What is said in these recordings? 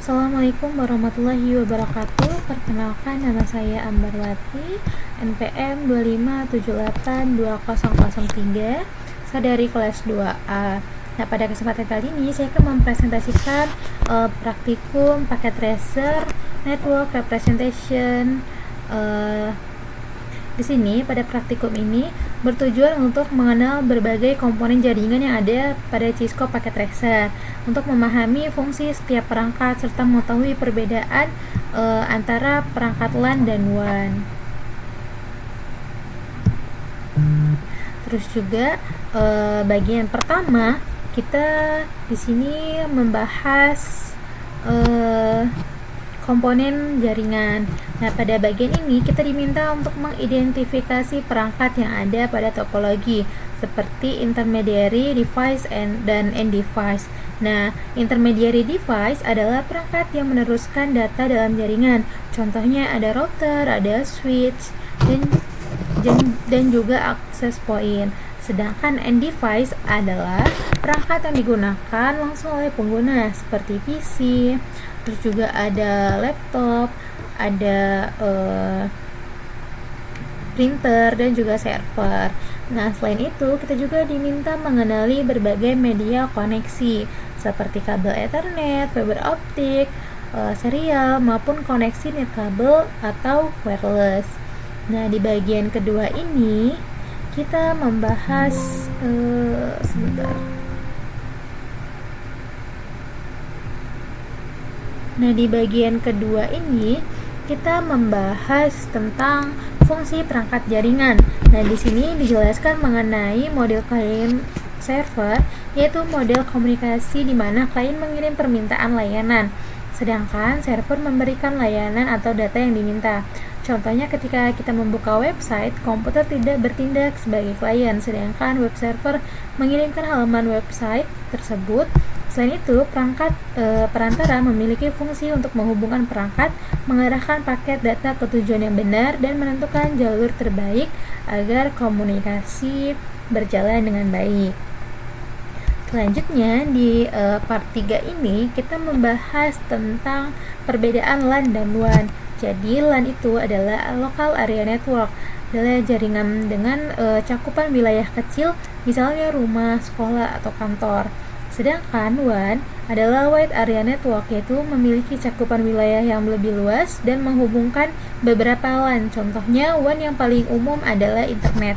Assalamualaikum warahmatullahi wabarakatuh. Perkenalkan, nama saya Ambarwati, NPM 257820003. Saya dari kelas 2A. Nah, pada kesempatan kali ini saya akan mempresentasikan praktikum paket tracer network representation. Di sini pada praktikum ini bertujuan untuk mengenal berbagai komponen jaringan yang ada pada Cisco Packet Tracer untuk memahami fungsi setiap perangkat serta mengetahui perbedaan antara perangkat LAN dan WAN. Terus juga bagian pertama kita di sini membahas komponen jaringan. Nah, pada bagian ini kita diminta untuk mengidentifikasi perangkat yang ada pada topologi seperti intermediary device dan end device. Nah, intermediary device adalah perangkat yang meneruskan data dalam jaringan. Contohnya ada router, ada switch, dan juga access point. Sedangkan end device adalah perangkat yang digunakan langsung oleh pengguna seperti PC, terus juga ada laptop, ada printer, dan juga server. Nah, selain itu kita juga diminta mengenali berbagai media koneksi seperti kabel Ethernet, fiber optik, serial, maupun koneksi nirkabel atau wireless. Nah, di bagian kedua ini kita membahas Nah, di bagian kedua ini kita membahas tentang fungsi perangkat jaringan. Nah, di sini dijelaskan mengenai model client server, yaitu model komunikasi di mana klien mengirim permintaan layanan, sedangkan server memberikan layanan atau data yang diminta. Contohnya ketika kita membuka website, komputer tidak bertindak sebagai klien, sedangkan web server mengirimkan halaman website tersebut. Selain itu, perantara memiliki fungsi untuk menghubungkan perangkat, mengarahkan paket data ke tujuan yang benar, dan menentukan jalur terbaik agar komunikasi berjalan dengan baik. Selanjutnya di part 3 ini kita membahas tentang perbedaan LAN dan WAN. Jadi LAN itu adalah local area network, adalah jaringan dengan cakupan wilayah kecil, misalnya rumah, sekolah, atau kantor. Sedangkan WAN adalah wide area network, yaitu memiliki cakupan wilayah yang lebih luas dan menghubungkan beberapa LAN. Contohnya WAN yang paling umum adalah internet.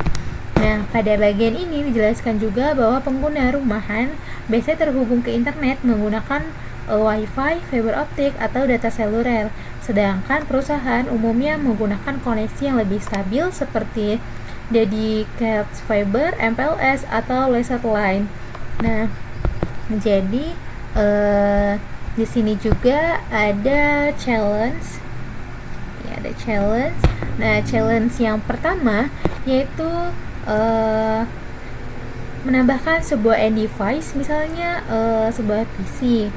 Nah, pada bagian ini dijelaskan juga bahwa pengguna rumahan biasanya terhubung ke internet menggunakan Wi-Fi, fiber optik, atau data seluler. Sedangkan perusahaan umumnya menggunakan koneksi yang lebih stabil seperti dedicated fiber, MPLS, atau laser line. Nah, jadi di sini juga ada challenge. Ya, ada challenge. Nah, challenge yang pertama yaitu menambahkan sebuah end device, misalnya sebuah PC.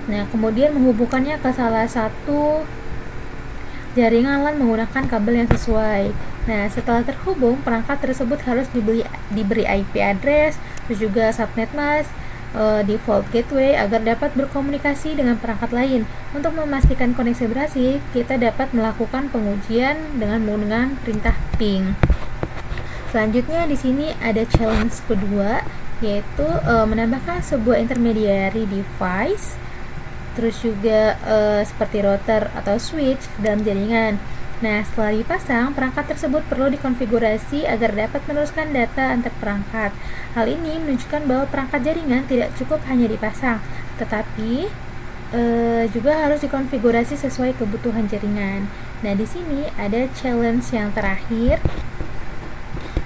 Nah, kemudian menghubungkannya ke salah satu jaringan LAN menggunakan kabel yang sesuai. Nah, setelah terhubung, perangkat tersebut harus diberi IP address, terus juga subnet mask, default gateway agar dapat berkomunikasi dengan perangkat lain. Untuk memastikan koneksi berhasil, kita dapat melakukan pengujian dengan menggunakan perintah ping. Selanjutnya di sini ada challenge kedua, yaitu menambahkan sebuah intermediary device, terus juga seperti router atau switch dalam jaringan. Nah, setelah dipasang, perangkat tersebut perlu dikonfigurasi agar dapat meneruskan data antar perangkat. Hal ini menunjukkan bahwa perangkat jaringan tidak cukup hanya dipasang, tetapi juga harus dikonfigurasi sesuai kebutuhan jaringan. Nah, di sini ada challenge yang terakhir,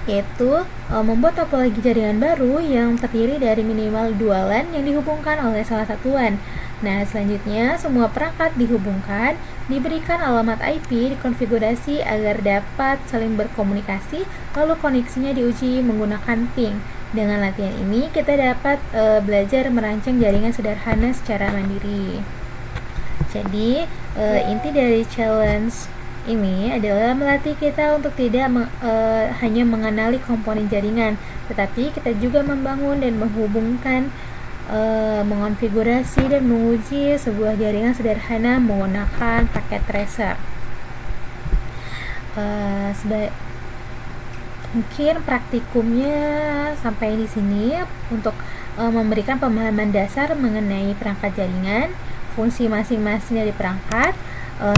yaitu membuat topologi jaringan baru yang terdiri dari minimal 2 LAN yang dihubungkan oleh salah satu WAN. Nah, selanjutnya semua perangkat dihubungkan, diberikan alamat IP, dikonfigurasi agar dapat saling berkomunikasi, lalu koneksinya diuji menggunakan ping. Dengan latihan ini kita dapat belajar merancang jaringan sederhana secara mandiri. Jadi inti dari challenge ini adalah melatih kita untuk tidak hanya mengenali komponen jaringan, tetapi kita juga membangun dan menghubungkan mengonfigurasi dan menguji sebuah jaringan sederhana menggunakan paket tracer. Mungkin praktikumnya sampai di sini untuk memberikan pemahaman dasar mengenai perangkat jaringan, fungsi masing-masing dari perangkat,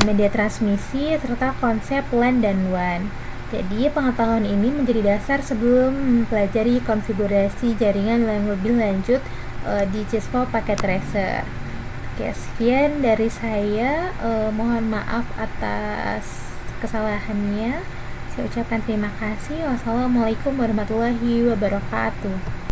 media transmisi, serta konsep LAN dan WAN. Jadi pengetahuan ini menjadi dasar sebelum mempelajari konfigurasi jaringan yang lebih lanjut di Cisco Packet Tracer. Oke, sekian dari saya. Mohon maaf atas kesalahannya. Saya ucapkan terima kasih. Wassalamualaikum warahmatullahi wabarakatuh.